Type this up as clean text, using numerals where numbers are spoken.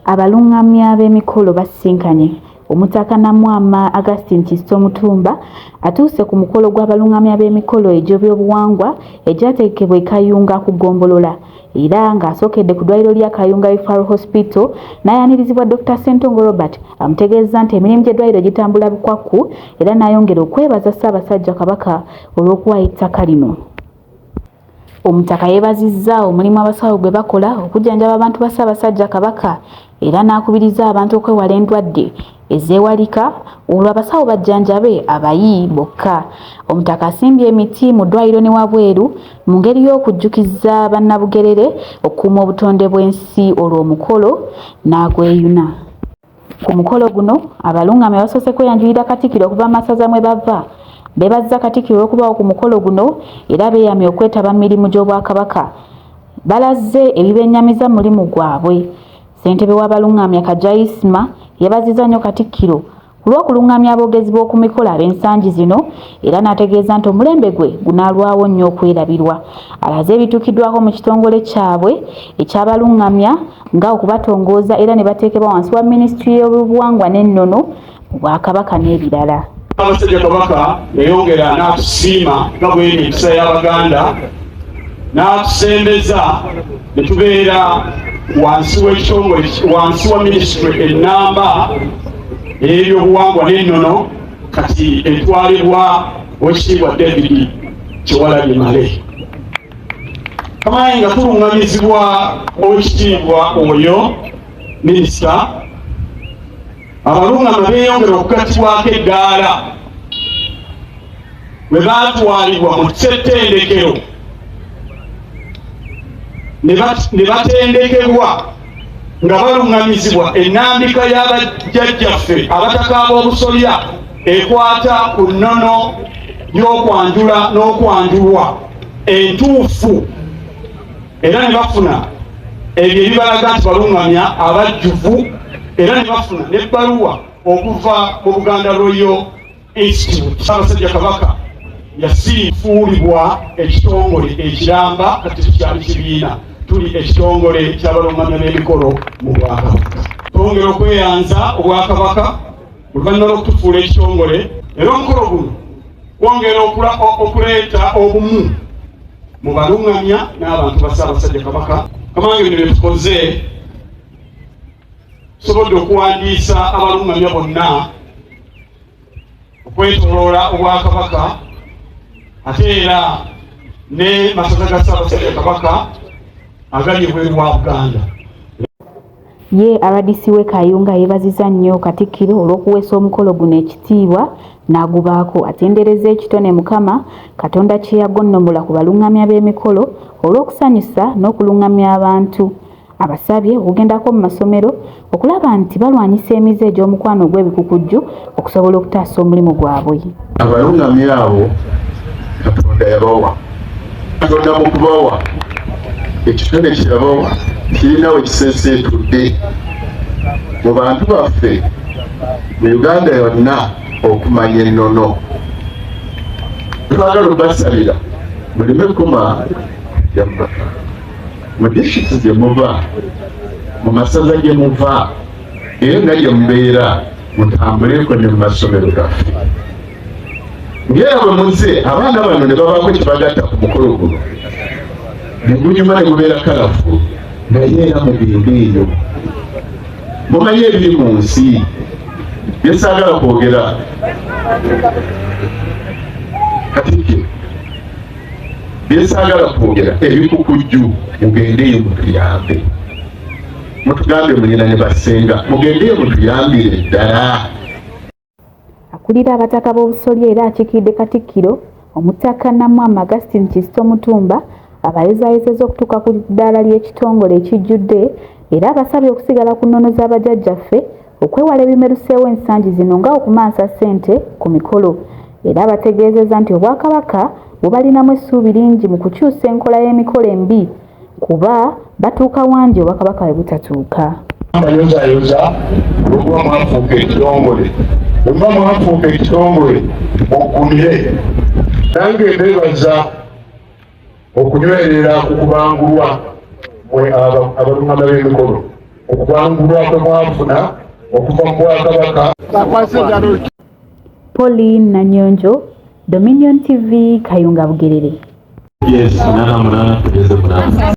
Abalungamya b'emikolo basinkanye Omutaka Namwama Augustine Kizito Mutumba atuuse ku mukolo gw'abalungamya b'emikolo egy'ebyobuwangwa egyateekebwa e Kayunga ku Gombolola era ng'asookedde ku ddwaliro lya Kayunga Referral Hospital n'ayanirizibwa Dr. Ssentongo Robert amutegeeza nti emirimu gy'eddwaliro gitambula bukwakku era n'ayongera okwebaza Ssaabasajja Kabaka olw'okuwa ettaka lino. Omutaka yeebazizza omulimu abasawo gwe bakola okujjanjaba abantu ba Ssaabasajja Kabaka era n'akubiriza abantu okwewala endwadde ezeewalika olwo abasawo bajjanjabe abayi bokka. Omutaka asimbye emiti mu ddwaliro ne wabweru mu ngeri y'okujjukiza bannabugerere okukuuma obutonde bw'ensi olwo omukolo n'agweyuna. Ku mukolo guno abalungamya basoose kweyanjulira Katikkiro okuva mu masaza mwe bava. Beebazza Katikkiro olw'okubaawo ku mukolo guno era beeyamye okwetaba mu mirimu gy'Obwakabaka. Balaze ebibennyamiza mu mulimu gwabwe. Ssentebe w'abalungamya Kajayisima yeebazizza nnyo Katikkiro olw'okulungamya aboogezi b'oku mikolo ab'ensangi zino era n'ategeeza nti omulembe gwe gunaalwawo nnyo okwerabirwa. Alaze ebituukiddwako mu kitongole kyabwe eky'abalungamya nga okubatongooza era ne bateekebwa wansi wa Minisitule y'Obuwangwa n'Ennono mu Bwakabaka n'ebirala. Ssaabasajja Kabaka yayongera n'atusiima nga bw'eri empisa y'Abaganda n'atusembeza ne tubeera wansi w'ekitongole wansi wa minisitule ennamba ey'ebyobuwangwa n'ennono kati etwalibwa Oweekitiibwa David Kyewalabye Male. Kamaanyi nga tulungamizibwa Oweekitiibwa oyo minisita, abalungamya beeyongera okugattibwako eddaala bwe baatwalibwa mu ssettendekero ne batendekebwa nga balungamizibwa ennambika y'abajjajjaffe abataka b'obusolya ekwata ku nnono y'okwanjula n'okwanjulwa entuufu era ne bafuna ebyo ebibalaga nti balungamya abajjuvu era ne bafuna n'ebbaluwa okuva mu Buganda Royal Institute. Ssaabasajja Kabaka yasiifuulibwa ekitongole ekiramba kati tukyali kibiina tuli ekitongole ky'abalungamya b'emikolo mu Bwakabaka. Twongera okweyanza Obwakabaka oluvannyuma lw'okutufuula ekitongole era omukolo guno gwongera okuleeta obumu mu balungamya n'abantu ba Ssaabasajja Kabaka. Kamange bino bye tukoze tusobodde okuwandiisa abalungamya bonna okwetooloola Obwakabaka ate era ne masaza ga Ssaabasajja Kabaka agali ebweru wa Buganda. Ye RDC w'e Kayunga yeebazizza nnyo Katikkiro olw'okuweesa omukolo guno ekitiibwa n'agubaako atendereza ekitone Mukama Katonda kye yagonnomola ku balungamya b'emikolo olw'okusanyusa n'okulungamya abantu. Abasabye okugendako mu masomero okulaba nti balwanyisa emize egy'omukwano gw'ebikukujju okusobola okutaasa omulimu gwabwe. Abalungamya abo Katonda yabawa. Katonda mu kubawa ekitone kirabawa kirina we kiseeseetudde mu bantu baffe mu Uganda yonna okumanya ennono. Twagala obbasabira muleme kukoma yamma mu disitulikiti gye muva mu masaza gye muva era nga gye mubeera mutambuleko ne mu masomero gaffe. Ngera bwe muze abaana bano ne babaako kibagatta ku mukolo guno ne gunyuma ne gubeera kalafu naye era mugende eyo mumanye ebiri mu nsi bye saagala kwogera. Katikkiro bye saagala kwogera ebikukujju mugendeyo mutuyambe, mutugambe mulina ne basenga mugendeyo mutuyambire ddala. Akulira abataka b'obusolya era akiikidde Katikkiro Omutaka Namwama Augustine Kizito Mutumba abayezaayezeza okutuuka ku ddaala ly'ekitongole ekijjudde era abasabye okusigala ku nnono z'abajjajjaffe okwewala ebimeruseewo ensangi zino nga okumansa ssente ku mikolo era abategeezezza nti Obwakabaka bubalinamu essuubi lingi mu kukyusa enkola y'emikolo embi kuba batuuka wangi Obwakabaka bwe butatuuka. Abayozayoza olw'okuba mwafuuka ekitongole, bwe mwafuuka ekitongole muggumire. Nange mbeebaza okunywerera ku kubangulwa mwe abaluŋŋamya b'emikolo okwangulwa kwe mwafuna okuva mu Bwakabaka. Pauline Nanyonjo, Dominion TV, Kayunga Bugerere. Yes,